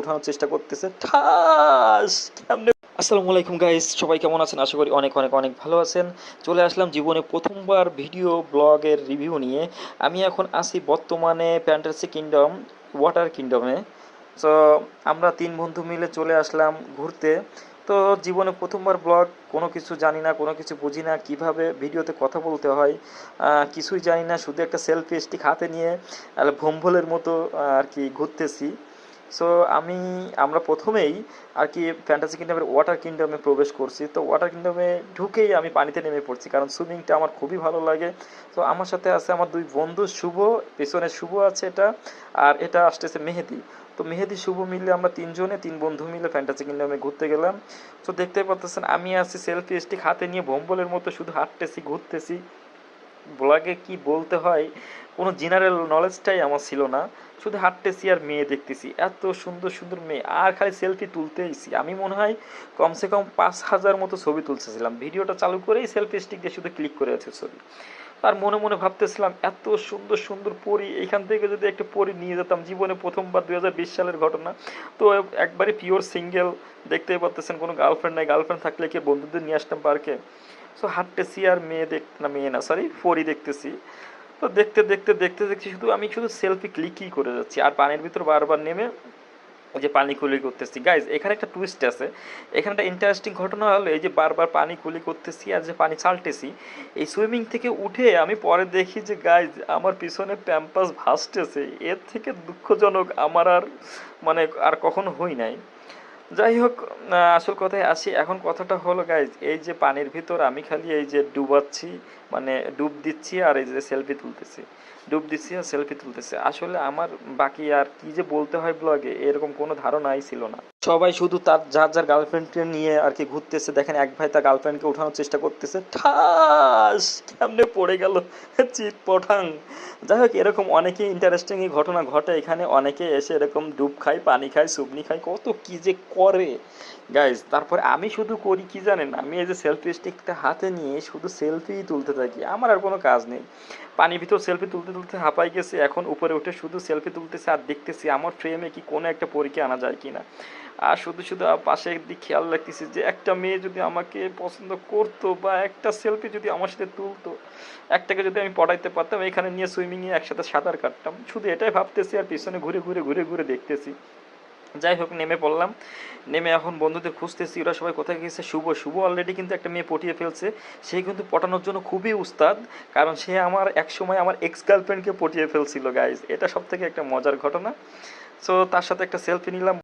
উঠানোর চেষ্টা করতেছে, ঠাস কেমনে। আসসালামু আলাইকুম গাইস, সবাই কেমন আছেন? আশা করি অনেক অনেক অনেক ভালো আছেন। চলে আসলাম জীবনে প্রথমবার ভিডিও ব্লগের রিভিউ নিয়ে। আমি এখন আছি বর্তমানে ফ্যান্টাসি কিংডম, ওয়াটার কিংডমে। তো আমরা 3 বন্ধু মিলে চলে আসলাম ঘুরতে। তো জীবনে প্রথমবার ব্লগ, কোনো কিছু জানি না, কোনো কিছু বুঝি না, কীভাবে ভিডিওতে কথা বলতে হয় কিছুই জানি না। শুধু একটা সেলফি স্টিক হাতে নিয়ে ভোম্বলের মতো আর কি ঘুরতেছি। সো আমরা প্রথমেই আর কি ফ্যান্টাসি কিংডমের ওয়াটার কিংডমে প্রবেশ করছি। তো ওয়াটার কিংডমে ঢুকেই আমি পানিতে নেমে পড়ছি, কারণ সুইমিংটা আমার খুবই ভালো লাগে। তো আমার সাথে আছে আমার 2 বন্ধু, শুভ, পেছনে শুভ আছে এটা, আর এটা আসতেছে মেহেদি। তো মেহেদি শুভ মিলে আমরা 3 বন্ধু মিলে ফ্যান্টাসি কিংডমে ঘুরতে গেলাম। তো দেখতে পাচ্ছেন আমি আছি সেলফি স্টিক হাতে নিয়ে ভম্বলের মতো শুধু হাঁটতেছি, ঘুরতেছি। ব্লগে কি বলতে হয় কোনো জেনারেল নলেজটাই আমার ছিল না। শুধু হাঁটতেছি আর মেয়ে দেখতেছি, এত সুন্দর সুন্দর মেয়ে, আর খালি সেলফি তুলতেইছি। আমি মনে হয় কমসে কম 5,000 মতো ছবি তুলতেছিলাম। ভিডিওটা চালু করেই সেলফি স্টিক দিয়ে শুধু ক্লিক করে আছে ছবি। আর মনে মনে ভাবতেছিলাম এত সুন্দর সুন্দর পরী, এইখান থেকে যদি একটা পরী নিয়ে যেতাম। জীবনে প্রথমবার, 2020 সালের ঘটনা। তো একবারে পিওর সিঙ্গেল, দেখতেই পাচ্তেছেন কোনো গার্লফ্রেন্ড নাই। গার্লফ্রেন্ড থাকলে কি বন্ধুদের নিয়ে আসতাম পার্কে। সো হাঁটতেছি আর মেয়ে দেখতে, না মেয়ে না সরি পরী দেখতেছি। তো দেখতে দেখতে দেখতে দেখছি শুধু সেলফি ক্লিকই করে যাচ্ছি, আর পানির ভিতর বারবার নেমে ওই যে পানি কুলি করতেছি। গাইজ এখানে একটা টুইস্ট আছে, এখানে একটা ইন্টারেস্টিং ঘটনা হলো, এই যে বারবার পানি কুলি করতেছি আর যে পানি ছালতেছি, এই সুইমিং থেকে উঠে আমি পরে দেখি যে গাইজ আমার পিছনে প্যাম্পাস ভাসতেছে। এর থেকে দুঃখজনক আমার আর মানে আর কখনো হই নাই। যাই হোক, আসল কথায় আসি। এখন কথাটা হলো গাইজ, এই যে পানির ভিতর আমি খালি এই যে ডুবাচ্ছি, মানে ডুব দিচ্ছি আর এই যে সেলফি তুলতেছি, ডুব দিচ্ছি আর সেলফি তুলতেছি। আসলে আমার বাকি আর কি যে বলতে হয় ব্লগে, এরকম কোনো ধারণাই ছিল না। সবাই শুধু তার যার যার গার্লফ্রেন্ডকে নিয়ে আর কি ঘুরতেছে। দেখেন এক ভাই তার গার্লফ্রেন্ডকে উঠানোর চেষ্টা করতেছে, ঠাস কেমনে পড়ে গেল, চিট পঠাং। যাই হোক, এরকম অনেকেই ইন্টারেস্টিং ঘটনা ঘটে এখানে। অনেকে এসে এরকম ডুব খায়, পানি খায়, সুবনি খায়, কত কি যে করে গাইজ। তারপরে আমি শুধু করি কি জানেন, আমি এই যে সেলফি স্টিকটা হাতে নিয়ে শুধু সেলফি তুলতে থাকি। আমার আর কোনো কাজ নেই। পানির ভিতর সেলফি তুলতে তুলতে হাঁপাই গেছে, এখন উপরে উঠে শুধু সেলফি তুলতেছে আর দেখতেছি আমার ফ্রেমে কি কোনো একটা পরীক্ষা আনা যায় কিনা। আর শুধু শুধু পাশে দিক খেয়াল রাখতেছি যে একটা মেয়ে যদি আমাকে পছন্দ করতো, বা একটা সেলফি যদি আমার সাথে তুলতো, একটাকে যদি আমি পড়াইতে পারতাম, এখানে নিয়ে সুইমিংয়ে একসাথে সাঁতার কাটতাম। শুধু এটাই ভাবতেছি আর পিছনে ঘুরে ঘুরে ঘুরে ঘুরে দেখতেছি। যাই হোক, নেমে পড়লাম। নেমে এখন বন্ধুদের খুঁজতেছি, ওরা সবাই কোথায় গেছে। শুভ শুভ অলরেডি কিন্তু একটা মেয়ে পটিয়ে ফেলছে। সে কিন্তু পটানোর জন্য খুবই উস্তাদ, কারণ সে আমার এক সময় আমার এক্স গার্লফ্রেন্ডকে পটিয়ে ফেলছিল গাইজ। এটা সব থেকে একটা মজার ঘটনা। সো তার সাথে একটা সেলফি নিলাম।